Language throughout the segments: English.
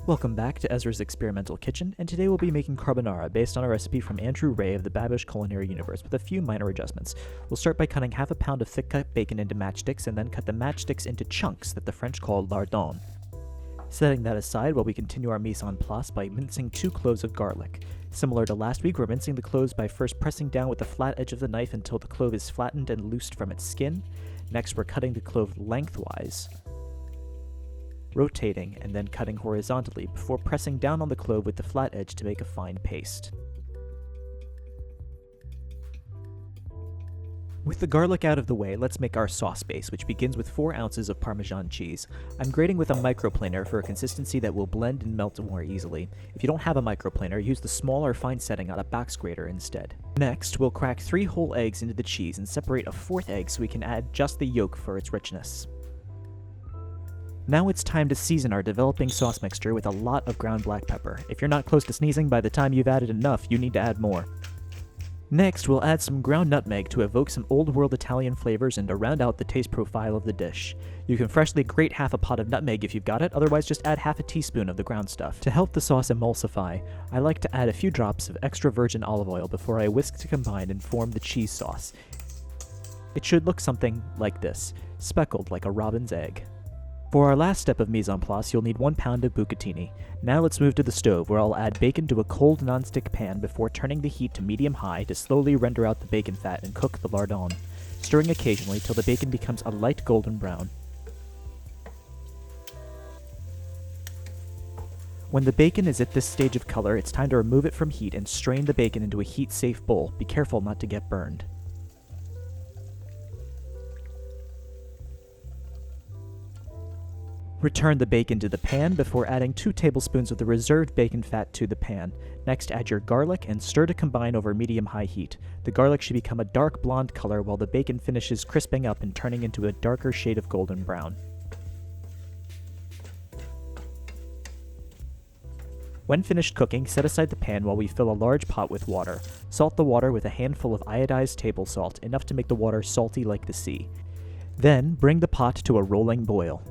Welcome back to Ezra's Experimental Kitchen, and today we'll be making carbonara based on a recipe from Andrew Ray of the Babish Culinary universe with a few minor adjustments. We'll start by cutting half a pound of thick-cut bacon into matchsticks and then cut the matchsticks into chunks that the French call lardons. Setting that aside while we continue our mise en place by mincing 2 cloves of garlic. Similar to last week, we're mincing the cloves by first pressing down with the flat edge of the knife until the clove is flattened and loosed from its skin. Next, we're cutting the clove lengthwise, rotating and then cutting horizontally before pressing down on the clove with the flat edge to make a fine paste. With the garlic out of the way, let's make our sauce base, which begins with 4 ounces of Parmesan cheese. I'm grating with a microplaner for a consistency that will blend and melt more easily. If you don't have a microplaner, use the small or fine setting on a box grater instead. Next, we'll crack 3 whole eggs into the cheese and separate a 4th egg so we can add just the yolk for its richness. Now it's time to season our developing sauce mixture with a lot of ground black pepper. If you're not close to sneezing by the time you've added enough, you need to add more. Next, we'll add some ground nutmeg to evoke some old-world Italian flavors and to round out the taste profile of the dish. You can freshly grate half a pot of nutmeg if you've got it, otherwise just add half a teaspoon of the ground stuff. To help the sauce emulsify, I like to add a few drops of extra virgin olive oil before I whisk to combine and form the cheese sauce. It should look something like this, speckled like a robin's egg. For our last step of mise en place, you'll need 1 pound of bucatini. Now let's move to the stove, where I'll add bacon to a cold non-stick pan before turning the heat to medium-high to slowly render out the bacon fat and cook the lardons, stirring occasionally till the bacon becomes a light golden brown. When the bacon is at this stage of color, it's time to remove it from heat and strain the bacon into a heat-safe bowl. Be careful not to get burned. Return the bacon to the pan before adding 2 tablespoons of the reserved bacon fat to the pan. Next, add your garlic and stir to combine over medium-high heat. The garlic should become a dark blonde color while the bacon finishes crisping up and turning into a darker shade of golden brown. When finished cooking, set aside the pan while we fill a large pot with water. Salt the water with a handful of iodized table salt, enough to make the water salty like the sea. Then, bring the pot to a rolling boil.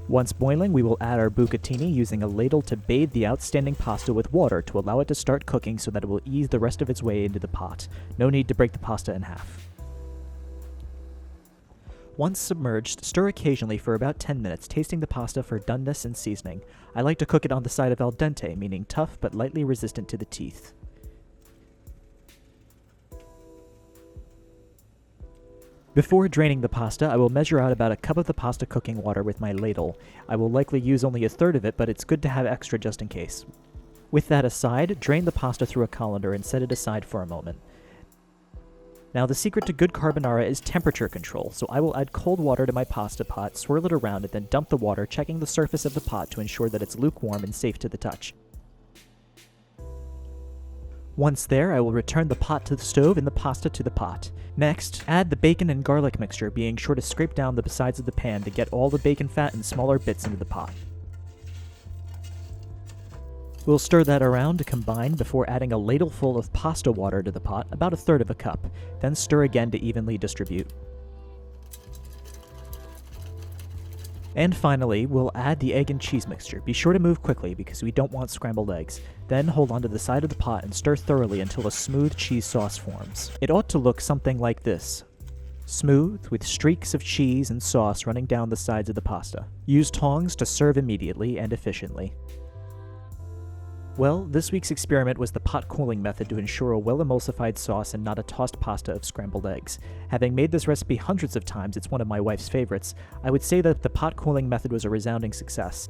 Once boiling, we will add our bucatini using a ladle to bathe the outstanding pasta with water to allow it to start cooking so that it will ease the rest of its way into the pot. No need to break the pasta in half. Once submerged, stir occasionally for about 10 minutes, tasting the pasta for doneness and seasoning. I like to cook it on the side of al dente, meaning tough but lightly resistant to the teeth. Before draining the pasta, I will measure out about a cup of the pasta cooking water with my ladle. I will likely use only a third of it, but it's good to have extra just in case. With that aside, drain the pasta through a colander and set it aside for a moment. Now the secret to good carbonara is temperature control, so I will add cold water to my pasta pot, swirl it around, and then dump the water, checking the surface of the pot to ensure that it's lukewarm and safe to the touch. Once there, I will return the pot to the stove and the pasta to the pot. Next, add the bacon and garlic mixture, being sure to scrape down the sides of the pan to get all the bacon fat and smaller bits into the pot. We'll stir that around to combine before adding a ladleful of pasta water to the pot, about a third of a cup, then stir again to evenly distribute. And finally, we'll add the egg and cheese mixture. Be sure to move quickly because we don't want scrambled eggs. Then hold onto the side of the pot and stir thoroughly until a smooth cheese sauce forms. It ought to look something like this. Smooth, with streaks of cheese and sauce running down the sides of the pasta. Use tongs to serve immediately and efficiently. Well, this week's experiment was the pot cooling method to ensure a well-emulsified sauce and not a tossed pasta of scrambled eggs. Having made this recipe hundreds of times, it's one of my wife's favorites. I would say that the pot cooling method was a resounding success.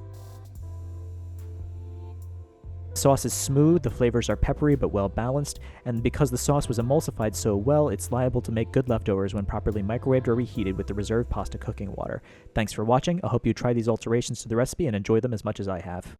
The sauce is smooth, the flavors are peppery but well balanced, and because the sauce was emulsified so well, it's liable to make good leftovers when properly microwaved or reheated with the reserved pasta cooking water. Thanks for watching. I hope you try these alterations to the recipe and enjoy them as much as I have.